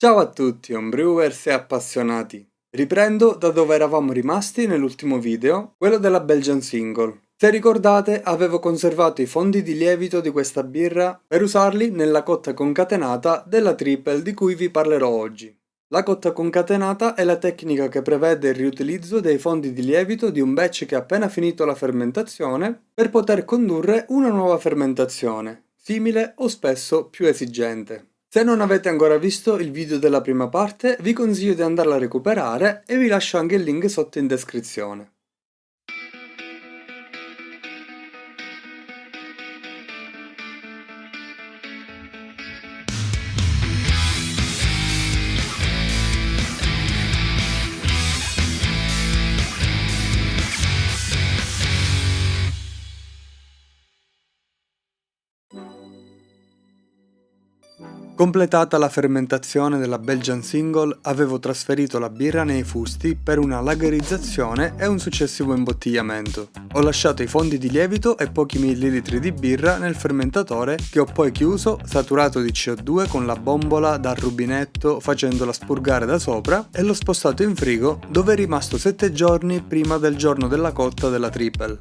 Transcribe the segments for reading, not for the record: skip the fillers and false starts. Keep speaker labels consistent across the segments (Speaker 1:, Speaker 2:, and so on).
Speaker 1: Ciao a tutti, homebrewers e appassionati. Riprendo da dove eravamo rimasti nell'ultimo video, quello della Belgian Single. Se ricordate, avevo conservato i fondi di lievito di questa birra per usarli nella cotta concatenata della triple di cui vi parlerò oggi. La cotta concatenata è la tecnica che prevede il riutilizzo dei fondi di lievito di un batch che ha appena finito la fermentazione per poter condurre una nuova fermentazione, simile o spesso più esigente. Se non avete ancora visto il video della prima parte, vi consiglio di andarla a recuperare e vi lascio anche il link sotto in descrizione. Completata la fermentazione della Belgian Single, avevo trasferito la birra nei fusti per una lagerizzazione e un successivo imbottigliamento. Ho lasciato i fondi di lievito e pochi millilitri di birra nel fermentatore che ho poi chiuso, saturato di CO2 con la bombola dal rubinetto facendola spurgare da sopra e l'ho spostato in frigo dove è rimasto 7 giorni prima del giorno della cotta della triple.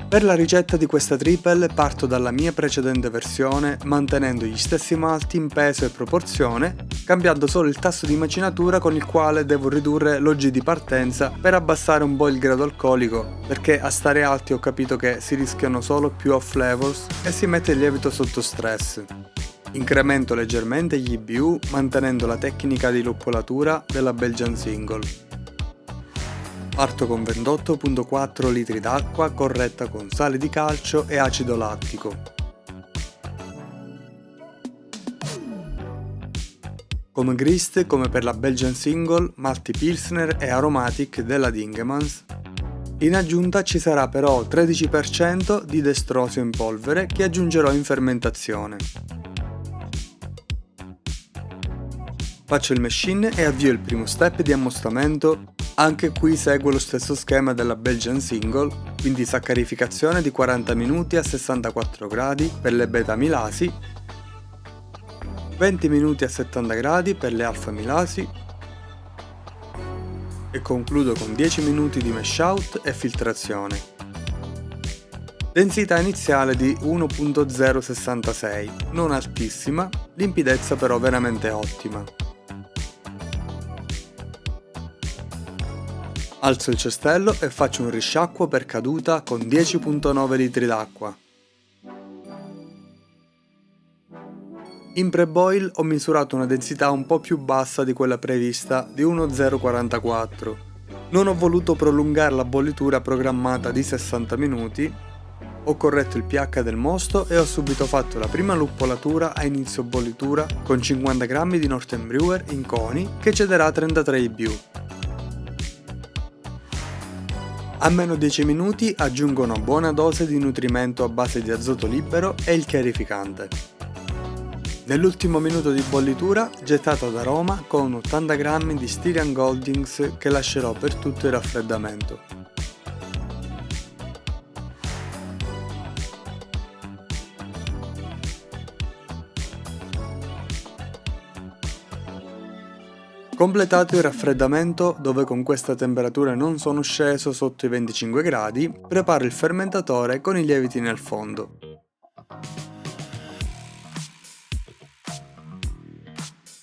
Speaker 1: Per la ricetta di questa triple parto dalla mia precedente versione mantenendo gli stessi malti in peso e proporzione, cambiando solo il tasso di macinatura con il quale devo ridurre l'OG di partenza per abbassare un po' il grado alcolico, perché a stare alti ho capito che si rischiano solo più off flavors e si mette il lievito sotto stress. Incremento leggermente gli IBU mantenendo la tecnica di luppolatura della Belgian Single. Parto con 28,4 litri d'acqua corretta con sale di calcio e acido lattico. Come grist, come per la Belgian Single, malti Pilsner e Aromatic della Dingemans. In aggiunta ci sarà però 13% di destrosio in polvere che aggiungerò in fermentazione. Faccio il mash-in e avvio il primo step di ammostamento. Anche qui seguo lo stesso schema della Belgian Single, quindi saccarificazione di 40 minuti a 64 gradi per le beta-amilasi, 20 minuti a 70 gradi per le alfa-amilasi e concludo con 10 minuti di mash out e filtrazione. Densità iniziale di 1.066, non altissima, limpidezza però veramente ottima. Alzo il cestello e faccio un risciacquo per caduta con 10,9 litri d'acqua. In pre-boil ho misurato una densità un po' più bassa di quella prevista di 1,044. Non ho voluto prolungare la bollitura programmata di 60 minuti, ho corretto il pH del mosto e ho subito fatto la prima luppolatura a inizio bollitura con 50 g di Northern Brewer in coni che cederà 33 IBU. A meno 10 minuti aggiungo una buona dose di nutrimento a base di azoto libero e il chiarificante. Nell'ultimo minuto di bollitura gettato ad aroma con 80 g di Styrian Goldings che lascerò per tutto il raffreddamento. Completato il raffreddamento, dove con questa temperatura non sono sceso sotto i 25 gradi, preparo il fermentatore con i lieviti nel fondo.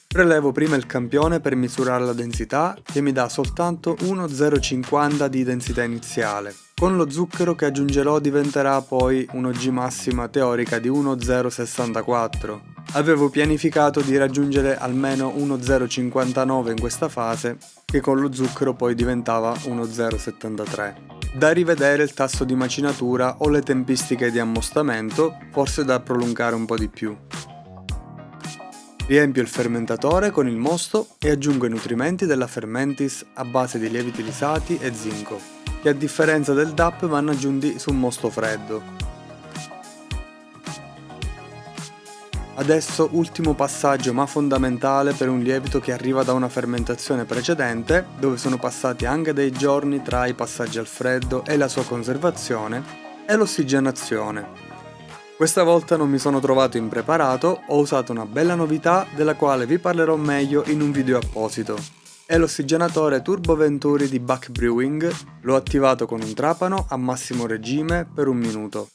Speaker 1: Prelevo prima il campione per misurare la densità, che mi dà soltanto 1,050 di densità iniziale. Con lo zucchero che aggiungerò diventerà poi un'OG massima teorica di 1,064. Avevo pianificato di raggiungere almeno 1,059 in questa fase, che con lo zucchero poi diventava 1,073. Da rivedere il tasso di macinatura o le tempistiche di ammostamento, forse da prolungare un po' di più. Riempio il fermentatore con il mosto e aggiungo i nutrimenti della Fermentis a base di lieviti lisati e zinco, che a differenza del DAP vanno aggiunti su un mosto freddo. Adesso ultimo passaggio ma fondamentale per un lievito che arriva da una fermentazione precedente, dove sono passati anche dei giorni tra i passaggi al freddo e la sua conservazione, è l'ossigenazione. Questa volta non mi sono trovato impreparato, ho usato una bella novità della quale vi parlerò meglio in un video apposito. È l'ossigenatore Turbo Venturi di Buck Brewing, l'ho attivato con un trapano a massimo regime per 1 minuto.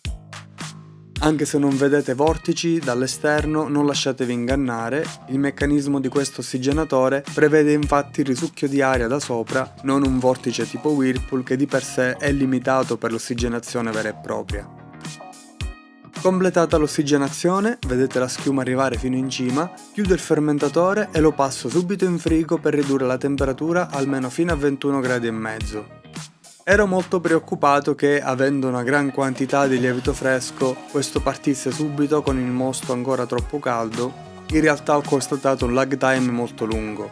Speaker 1: Anche se non vedete vortici dall'esterno, non lasciatevi ingannare, il meccanismo di questo ossigenatore prevede infatti il risucchio di aria da sopra, non un vortice tipo Whirlpool che di per sé è limitato per l'ossigenazione vera e propria. Completata l'ossigenazione, vedete la schiuma arrivare fino in cima, chiudo il fermentatore e lo passo subito in frigo per ridurre la temperatura almeno fino a 21 gradi e mezzo. Ero molto preoccupato che, avendo una gran quantità di lievito fresco, questo partisse subito con il mosto ancora troppo caldo. In realtà ho constatato un lag time molto lungo.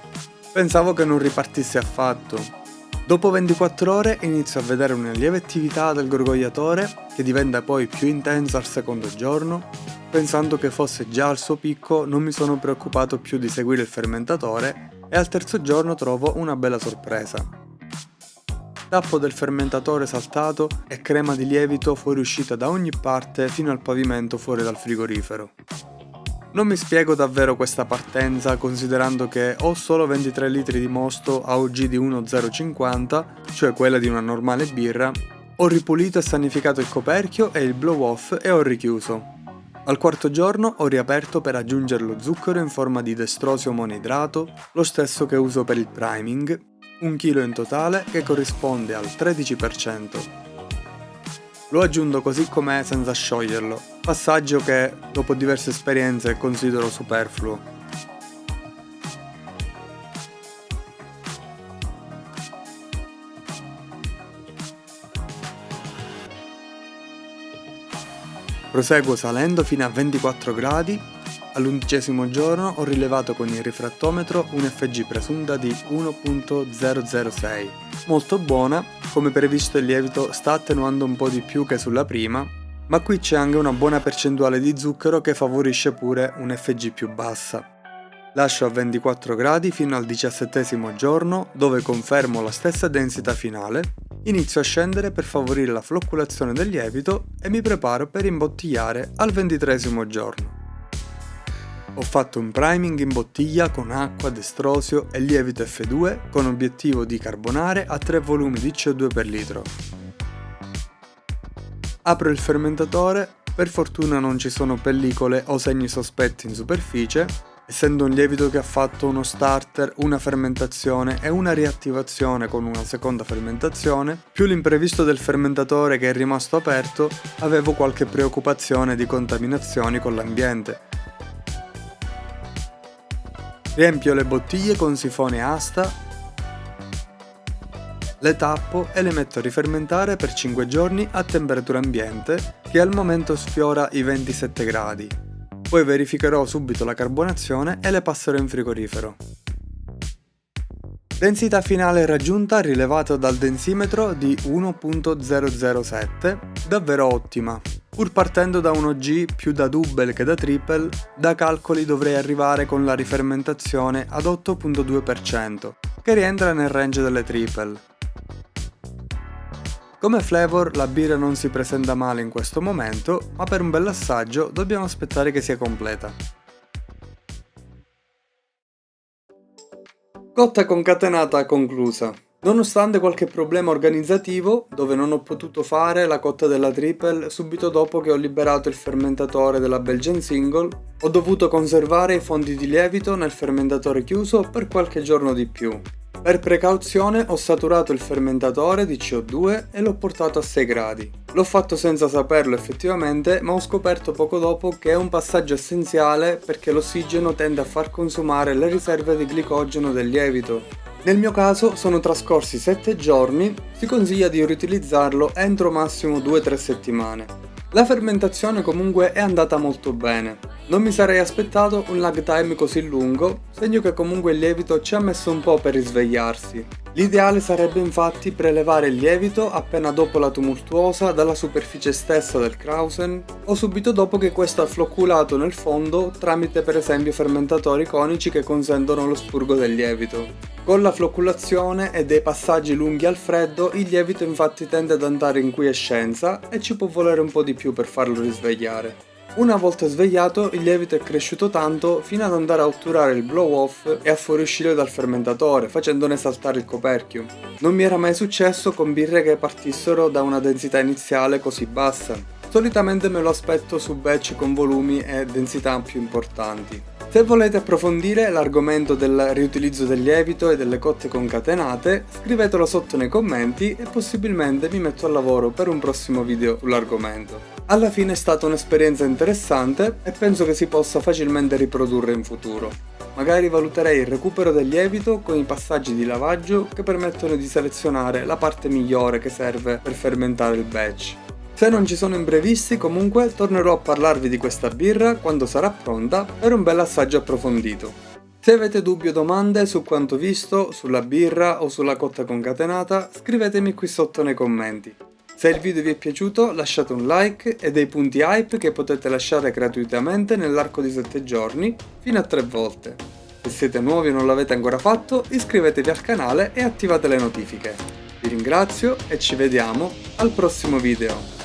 Speaker 1: Pensavo che non ripartisse affatto. Dopo 24 ore inizio a vedere una lieve attività del gorgogliatore, che diventa poi più intensa al secondo giorno. Pensando che fosse già al suo picco, non mi sono preoccupato più di seguire il fermentatore e al terzo giorno trovo una bella sorpresa. Tappo del fermentatore saltato e crema di lievito fuoriuscita da ogni parte fino al pavimento fuori dal frigorifero. Non mi spiego davvero questa partenza considerando che ho solo 23 litri di mosto AOG di 1,050, cioè quella di una normale birra, ho ripulito e sanificato il coperchio e il blow off e ho richiuso. Al quarto giorno ho riaperto per aggiungere lo zucchero in forma di destrosio monoidrato, lo stesso che uso per il priming, 1 kg in totale che corrisponde al 13%. Lo aggiungo così com'è senza scioglierlo, passaggio che dopo diverse esperienze considero superfluo. Proseguo salendo fino a 24 gradi. All'11° giorno ho rilevato con il rifrattometro un FG presunta di 1.006, molto buona, come previsto il lievito sta attenuando un po' di più che sulla prima, ma qui c'è anche una buona percentuale di zucchero che favorisce pure un FG più bassa. Lascio a 24 gradi fino al 17° giorno, dove confermo la stessa densità finale, inizio a scendere per favorire la flocculazione del lievito e mi preparo per imbottigliare al 23° giorno. Ho fatto un priming in bottiglia con acqua, destrosio e lievito F2 con obiettivo di carbonare a 3 volumi di CO2 per litro. Apro il fermentatore, per fortuna non ci sono pellicole o segni sospetti in superficie, essendo un lievito che ha fatto uno starter, una fermentazione e una riattivazione con una seconda fermentazione, più l'imprevisto del fermentatore che è rimasto aperto, avevo qualche preoccupazione di contaminazioni con l'ambiente. Riempio le bottiglie con sifone asta, le tappo e le metto a rifermentare per 5 giorni a temperatura ambiente, che al momento sfiora i 27 gradi. Poi verificherò subito la carbonazione e le passerò in frigorifero. Densità finale raggiunta rilevata dal densimetro di 1.007, davvero ottima. Pur partendo da un OG più da double che da triple, da calcoli dovrei arrivare con la rifermentazione ad 8.2%, che rientra nel range delle triple. Come flavor la birra non si presenta male in questo momento, ma per un bell'assaggio dobbiamo aspettare che sia completa. Cotta concatenata conclusa. Nonostante qualche problema organizzativo, dove non ho potuto fare la cotta della triple subito dopo che ho liberato il fermentatore della Belgian Single, ho dovuto conservare i fondi di lievito nel fermentatore chiuso per qualche giorno di più. Per precauzione ho saturato il fermentatore di CO2 e l'ho portato a 6 gradi. L'ho fatto senza saperlo effettivamente, ma ho scoperto poco dopo che è un passaggio essenziale perché l'ossigeno tende a far consumare le riserve di glicogeno del lievito. Nel mio caso sono trascorsi 7 giorni, si consiglia di riutilizzarlo entro massimo 2-3 settimane. La fermentazione comunque è andata molto bene. Non mi sarei aspettato un lag time così lungo, segno che comunque il lievito ci ha messo un po' per risvegliarsi. L'ideale sarebbe infatti prelevare il lievito appena dopo la tumultuosa dalla superficie stessa del Krausen o subito dopo che questo ha flocculato nel fondo tramite per esempio fermentatori conici che consentono lo spurgo del lievito. Con la flocculazione e dei passaggi lunghi al freddo il lievito infatti tende ad andare in quiescenza e ci può volere un po' di più per farlo risvegliare. Una volta svegliato, il lievito è cresciuto tanto fino ad andare a otturare il blow off e a fuoriuscire dal fermentatore, facendone saltare il coperchio. Non mi era mai successo con birre che partissero da una densità iniziale così bassa. Solitamente me lo aspetto su batch con volumi e densità più importanti. Se volete approfondire l'argomento del riutilizzo del lievito e delle cotte concatenate, scrivetelo sotto nei commenti e possibilmente mi metto al lavoro per un prossimo video sull'argomento. Alla fine è stata un'esperienza interessante e penso che si possa facilmente riprodurre in futuro. Magari valuterei il recupero del lievito con i passaggi di lavaggio che permettono di selezionare la parte migliore che serve per fermentare il batch. Se non ci sono imprevisti, comunque tornerò a parlarvi di questa birra quando sarà pronta per un bel assaggio approfondito. Se avete dubbi o domande su quanto visto, sulla birra o sulla cotta concatenata, scrivetemi qui sotto nei commenti. Se il video vi è piaciuto, lasciate un like e dei punti hype che potete lasciare gratuitamente nell'arco di 7 giorni, fino a 3 volte. Se siete nuovi e non l'avete ancora fatto, iscrivetevi al canale e attivate le notifiche. Vi ringrazio e ci vediamo al prossimo video.